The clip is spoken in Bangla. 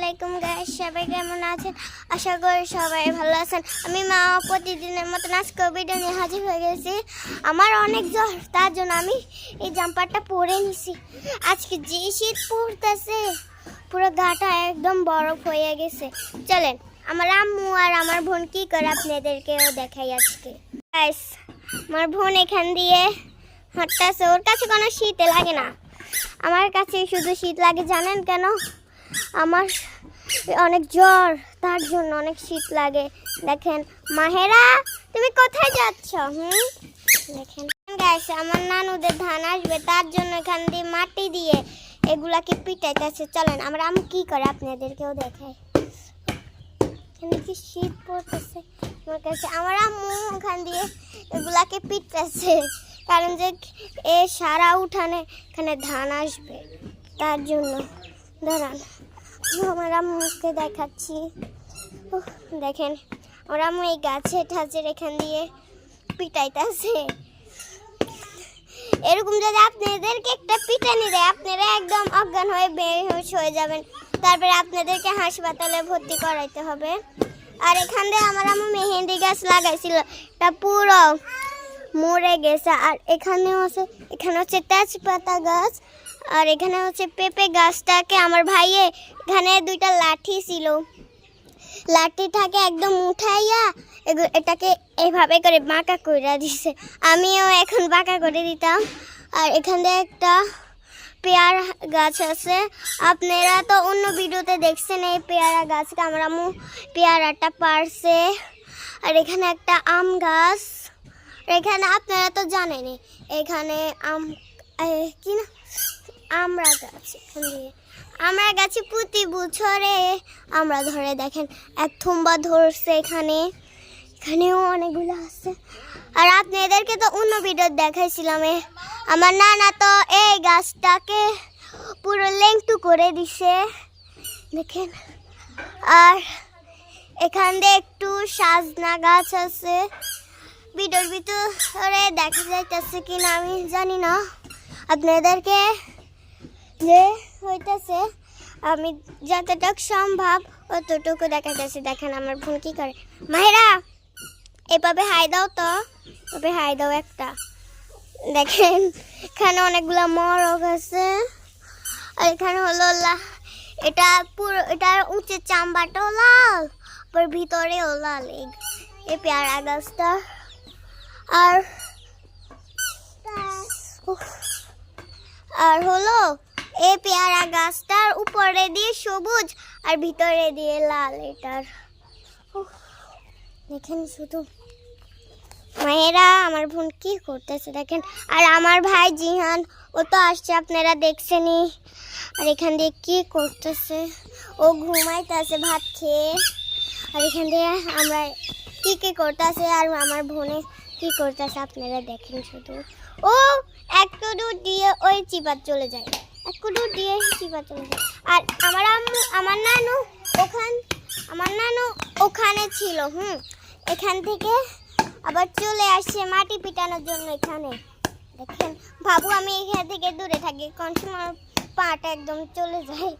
আলাইকুম গাইস, সবাই কেমন আছেন? আশা করি সবাই ভালো আছেন। আমি মা প্রতিদিনের মতন আজকে ভিডিও নিয়ে হাজির হয়ে গেছি। আমার অনেক জ্বর, তার জন্য আমি এই জাম্পারটা পরে নিছি। আজকে যে শীত পড়তেছে, পুরো গাটা একদম বরফ হয়ে গেছে। চলেন আমার আম্মু আর আমার বোন কি করে আপনাদেরকেও দেখাই আজকে। গাইস, আমার বোন এখান দিয়ে হাঁটতেছে, ওর কাছে কোনো শীত লাগে না, আমার কাছে শুধু শীত লাগে। জানেন কেন? আমার অনেক জ্বর, তার জন্য অনেক শীত লাগে। দেখেন মাহেরা, তুমি কোথায় যাচ্ছ? দেখেন গাইস, আমার নানুদের ধান আসবে, তার জন্য এখান দিয়ে মাটি দিয়ে এগুলাকে পিটাইতেছে। চলেন আমরা আম্মু কি করে আপনাদেরকেও দেখাই। এখানে কি শীত পড়তেছে আমার কাছে। আমার আম্মু ওখান দিয়ে এগুলাকে পিটাইতেছে, কারণ যে এ সারা উঠানে এখানে ধান আসবে, তার জন্য। দাঁড়ান, আমার আম্মুকে দেখাচ্ছি। দেখেন আমার আম্মু এই গাছে ঠাছের এখান দিয়ে পিটাইতেছে। এরকম যদি আপনাদেরকে একটা পিটানি দেয়, আপনারা একদম অজ্ঞান হয়ে বেহুশ হয়ে যাবেন, তারপরে আপনাদেরকে হাসপাতালে ভর্তি করাইতে হবে। আর এখান দিয়ে আমার আম্মু মেহেন্দি গাছ লাগাইছিল, এটা পুরো মরে গেছে। আর এখানেও আছে, এখানে হচ্ছে তেজপাতা গাছ, আর এখানে হচ্ছে পেঁপে গাছটাকে আমার ভাইয়ে এখানে দুইটা লাঠি ছিল, লাঠিটাকে একদম উঠাইয়া এটাকে এভাবে করে বাঁকা করে দিছে। আমিও এখন বাঁকা করে দিতাম। আর এখান দিয়ে একটা পেয়ারা গাছ আছে, আপনারা তো অন্য ভিডিওতে দেখছেন এই পেয়ারা গাছটা। আমার আম্মু পেয়ারাটা পারছে। আর এখানে একটা আম গাছ, এখানে আপনারা তো জানেনই এখানে আম কি না আমরা গাছ, এখান দিয়ে আমরা গাছে প্রতি বছরে আমরা ধরে। দেখেন এক থুম্বা ধরছে এখানে, এখানেও অনেকগুলো আছে। আর আপনাদেরকে তো অন্য ভিডিও দেখাইছিলাম, আমার নানা তো এই গাছটাকে পুরো লেংটু করে দিছে, দেখেন। আর এখান দিয়ে একটু সাজনা গাছ আছে, ভিডিওর ভিতরে দেখা যাইতেছে কিনা আমি জানি না। আপনাদেরকে যে হইতেছে আমি যতটুকু সম্ভব অতটুকু দেখাইতেছি। দেখেন আমার বোন কি করে। মাহেরা, এভাবে হাই দাও তো, এভাবে হাই দাও একটা। দেখেন এখানে অনেকগুলো মরক আছে। আর এখানে হলো এটা পুরো, এটার উঁচের চাম্বাটাও লাল, আবার ভিতরেও লাল এই পেয়ারা গাছটা। আর হলো এই পেয়ারা গাছটার উপরে দিয়ে সবুজ আর ভিতরে দিয়ে লাল। এটার দেখেন শুধু। মায়েরা, আমার বোন কি করতেছে দেখেন। আর আমার ভাই জিহান, ও তো আসছে, আপনারা দেখছেনই। আর এখান দিয়ে কি করতেছে, ও ঘুমাইতেছে ভাত খেয়ে। আর এখান দিয়ে আমরা কি কি করতেছে আর আমার বোনে কি করতেছে আপনারা দেখেন শুধু। ও একটু দূর দিয়ে ওই চিপার চলে যায়, একটু দূর দিয়ে চিপার চলে যায়। আর আমার নানু ওখানে ছিল, এখান থেকে আবার চলে আসছে মাটি পিটানোর জন্য এখানে। দেখেন বাবু, আমি এখান থেকে দূরে থাকি, কোন সময় পাটা একদম চলে যায়।